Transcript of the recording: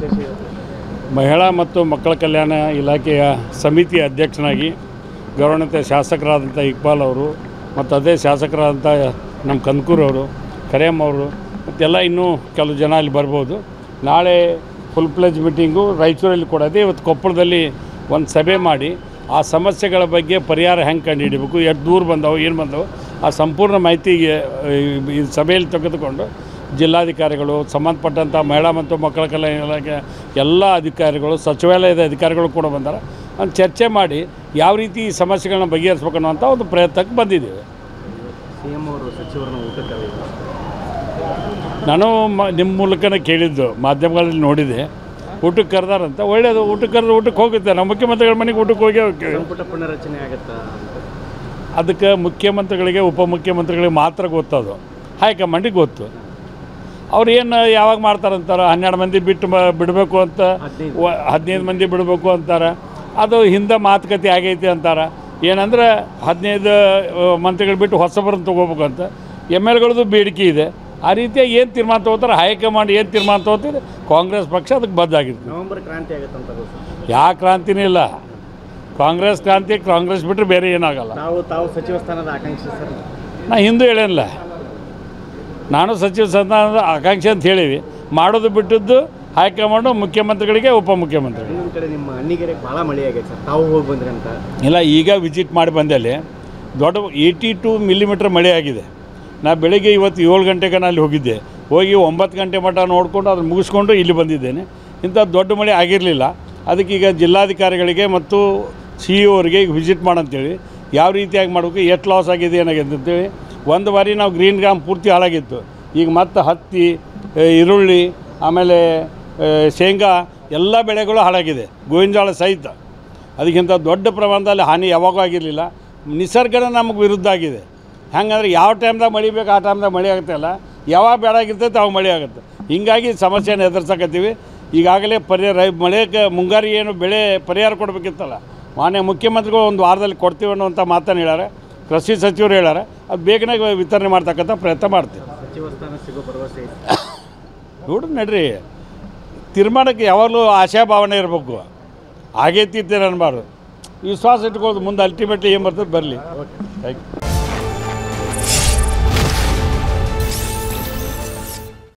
ವಿಶೇಷ? ಮಹಿಳಾ ಮತ್ತು ಮಕ್ಕಳ ಕಲ್ಯಾಣ ಇಲಾಖೆಯ ಸಮಿತಿಯ ಅಧ್ಯಕ್ಷನಾಗಿ ಗೌರವಾನ್ವಿತ ಶಾಸಕರಾದಂಥ ಇಕ್ಬಾಲ್ ಅವರು ಮತ್ತು ಅದೇ ಶಾಸಕರಾದಂಥ ನಮ್ಮ ಕಂದಕೂರು ಅವರು, ಕರಿಯಮ್ಮ ಅವರು ಮತ್ತೆಲ್ಲ ಇನ್ನೂ ಕೆಲವು ಜನ ಅಲ್ಲಿ ಬರ್ಬೋದು. ನಾಳೆ ಫುಲ್ ಪ್ಲೇಜ್ ಮೀಟಿಂಗು ರಾಯಚೂರಲ್ಲಿ ಕೊಡೋದೆ. ಇವತ್ತು ಕೊಪ್ಪಳದಲ್ಲಿ ಒಂದು ಸಭೆ ಮಾಡಿ ಆ ಸಮಸ್ಯೆಗಳ ಬಗ್ಗೆ ಪರಿಹಾರ ಹೆಂಗೆ ಕಂಡುಹಿಡಬೇಕು, ಎಷ್ಟು ದೂರ ಬಂದವು, ಏನು ಬಂದವು, ಆ ಸಂಪೂರ್ಣ ಮಾಹಿತಿಗೆ ಈ ಸಭೆಯಲ್ಲಿ ತೆಗೆದುಕೊಂಡು ಜಿಲ್ಲಾಧಿಕಾರಿಗಳು, ಸಂಬಂಧಪಟ್ಟಂಥ ಮಹಿಳಾ ಮತ್ತು ಮಕ್ಕಳ ಕಲ್ಯಾಣ ಇಲಾಖೆ ಎಲ್ಲ ಅಧಿಕಾರಿಗಳು, ಸಚಿವಾಲಯದ ಅಧಿಕಾರಿಗಳು ಕೂಡ ಬಂದಾರೆ. ಒಂದು ಚರ್ಚೆ ಮಾಡಿ ಯಾವ ರೀತಿ ಈ ಸಮಸ್ಯೆಗಳನ್ನ ಬಗೆಹರಿಸ್ಬೇಕು ಅನ್ನೋಂಥ ಒಂದು ಪ್ರಯತ್ನಕ್ಕೆ ಬಂದಿದ್ದೇವೆ. CM ಅವರು ಸಚಿವರನ್ನು ಊಟಕ್ಕೆ ನಾನು ನಿಮ್ಮ ಮೂಲಕನೇ ಕೇಳಿದ್ದು, ಮಾಧ್ಯಮಗಳಲ್ಲಿ ನೋಡಿದೆ, ಊಟಕ್ಕೆ ಕರೆದಾರಂತ. ಒಳ್ಳೆಯದು, ಊಟಕ್ಕೆ ಕರೆದು ಊಟಕ್ಕೆ ಹೋಗುತ್ತೆ. ನಾವು ಮುಖ್ಯಮಂತ್ರಿಗಳ ಮನೆಗೆ ಊಟಕ್ಕೆ ಹೋಗಿ ಸಂಪುಟ ಪುನರಚನೆ ಆಗುತ್ತಾ? ಅದಕ್ಕೆ ಮುಖ್ಯಮಂತ್ರಿಗಳಿಗೆ ಉಪಮುಖ್ಯಮಂತ್ರಿಗಳಿಗೆ ಮಾತ್ರ ಗೊತ್ತದು, ಹೈಕಮಾಂಡಿಗೆ ಗೊತ್ತು. ಅವ್ರು ಏನು ಯಾವಾಗ ಮಾಡ್ತಾರಂತಾರೆ, 12 ಮಂದಿ ಬಿಡಬೇಕು ಅಂತ, 15 ಮಂದಿ ಬಿಡಬೇಕು ಅಂತಾರೆ. ಅದು ಹಿಂದೆ ಮಾತುಕತೆ ಆಗೈತಿ ಅಂತಾರೆ. ಏನಂದ್ರೆ 15 ಮಂತ್ರಿಗಳು ಬಿಟ್ಟು ಹೊಸಬರನ್ನು ತೊಗೋಬೇಕು ಅಂತ MLಗಳದ್ದು ಬೇಡಿಕೆ ಇದೆ. ಆ ರೀತಿಯಾಗಿ ಏನು ತೀರ್ಮಾನ ತೊಗೋತಾರೆ, ಹೈಕಮಾಂಡ್ ಏನು ತೀರ್ಮಾನ ತೊಗೋತಿದೆ, ಕಾಂಗ್ರೆಸ್ ಪಕ್ಷ ಅದಕ್ಕೆ ಬದ್ಧಾಗಿರ್ತದೆ. ನವೆಂಬರ್ ಕ್ರಾಂತಿ ಆಗುತ್ತಂತ? ಯಾವ ಕ್ರಾಂತಿನೇ ಇಲ್ಲ. ಕಾಂಗ್ರೆಸ್ ಕ್ರಾಂತಿ, ಕಾಂಗ್ರೆಸ್ ಬಿಟ್ಟರೆ ಬೇರೆ ಏನಾಗಲ್ಲ. ತಾವು ಸಚಿವ ಸ್ಥಾನದ ಆಕಾಂಕ್ಷಿ ಸರ್? ನಾ ಹಿಂದೂ ಹೇಳೇನಿಲ್ಲ, ನಾನು ಸಚಿವ ಸ್ಥಾನದ ಆಕಾಂಕ್ಷೆ ಅಂತ ಹೇಳೀವಿ. ಮಾಡೋದು ಬಿಟ್ಟಿದ್ದು ಹೈಕಮಾಂಡು ಮುಖ್ಯಮಂತ್ರಿಗಳಿಗೆ, ಉಪಮುಖ್ಯಮಂತ್ರಿಗಳು. ಇನ್ನೊಂದು ಕಡೆ ನಿಮ್ಮ ಅಣ್ಣಿಗೆರೆಗೆ ಭಾಳ ಮಳೆ ಆಗೈತೆ ಸರ್, ತಾವು ಹೋಗಿ ಬಂದ್ರಿ ಅಂತ? ಇಲ್ಲ, ಈಗ ವಿಸಿಟ್ ಮಾಡಿ ಬಂದಲ್ಲಿ ದೊಡ್ಡ 82 ಮಿಲಿಮೀಟ್ರ್ ಮಳೆ ಆಗಿದೆ. ನಾ ಬೆಳಗ್ಗೆ ಇವತ್ತು 7 ಗಂಟೆಗೆ ನಾನು ಅಲ್ಲಿ ಹೋಗಿದ್ದೆ. ಹೋಗಿ 9 ಗಂಟೆ ಮಟ್ಟ ನೋಡಿಕೊಂಡು ಅದನ್ನು ಮುಗಿಸ್ಕೊಂಡು ಇಲ್ಲಿ ಬಂದಿದ್ದೇನೆ. ಇಂಥ ದೊಡ್ಡ ಮಳೆ ಆಗಿರಲಿಲ್ಲ. ಅದಕ್ಕೆ ಈಗ ಜಿಲ್ಲಾಧಿಕಾರಿಗಳಿಗೆ ಮತ್ತು CEO ಅವರಿಗೆ ಈಗ ವಿಸಿಟ್ ಮಾಡಂತೇಳಿ ಯಾವ ರೀತಿಯಾಗಿ ಮಾಡಬೇಕು, ಎಷ್ಟು ಲಾಸ್ ಆಗಿದೆ ಏನಾಗಿದೆ ಅಂತೇಳಿ. ಒಂದು ಬಾರಿ ನಾವು ಗ್ರೀನ್ ಗ್ರಾಮ್ ಪೂರ್ತಿ ಹಾಳಾಗಿತ್ತು. ಈಗ ಮತ್ತೆ ಹತ್ತಿ, ಈರುಳ್ಳಿ, ಆಮೇಲೆ ಶೇಂಗಾ ಎಲ್ಲ ಬೆಳೆಗಳು ಹಾಳಾಗಿದೆ, ಗೋವಿನ ಸಹಿತ. ಅದಕ್ಕಿಂತ ದೊಡ್ಡ ಪ್ರಮಾಣದಲ್ಲಿ ಹಾನಿ ಯಾವಾಗೂ ಆಗಿರಲಿಲ್ಲ. ನಿಸರ್ಗನ ನಮಗೆ ವಿರುದ್ಧ ಆಗಿದೆ. ಹೆಂಗಂದ್ರೆ ಯಾವ ಟೈಮ್ದಾಗ ಮಳೆ ಬೇಕು ಆ ಟೈಮ್ದಾಗ ಮಳೆ ಆಗುತ್ತಲ್ಲ, ಯಾವಾಗ ಬೇಡಾಗಿರ್ತೈತೆ ಅವಾಗ ಮಳೆ ಆಗುತ್ತೆ. ಹೀಗಾಗಿ ಸಮಸ್ಯೆಯನ್ನು ಎದುರಿಸಕತ್ತೀವಿ. ಈಗಾಗಲೇ ಮಳೆಗೆ ಮುಂಗಾರಿ ಏನು ಬೆಳೆ ಪರಿಹಾರ ಕೊಡಬೇಕಿತ್ತಲ್ಲ, ಮಾನ್ಯ ಮುಖ್ಯಮಂತ್ರಿಗಳು 1 ವಾರದಲ್ಲಿ ಕೊಡ್ತೀವಿ ಅನ್ನುವಂಥ ಮಾತನ್ನು ಹೇಳ್ಯಾರೆ. ಕೃಷಿ ಸಚಿವರು ಹೇಳ್ಯಾರೆ. ಅದು ಬೇಗನೆ ವಿತರಣೆ ಮಾಡ್ತಕ್ಕಂಥ ಪ್ರಯತ್ನ ಮಾಡ್ತೀವಿ. ಸಚಿವ ಸ್ಥಾನ ಸಿಗೋ ಭರವಸೆ ನೋಡ್ರಿ ನಡ್ರಿ, ತೀರ್ಮಾನಕ್ಕೆ ಯಾವಾಗಲೂ ಆಶಾಭಾವನೆ ಇರಬೇಕು. ಆಗೈತಿ ಅನ್ನಬಾರ್ದು, ವಿಶ್ವಾಸ ಇಟ್ಕೊಳ್ಳೋದು. ಮುಂದೆ ಅಲ್ಟಿಮೇಟ್ಲಿ ಏನು ಬರ್ತದೆ ಬರಲಿ. Thank you.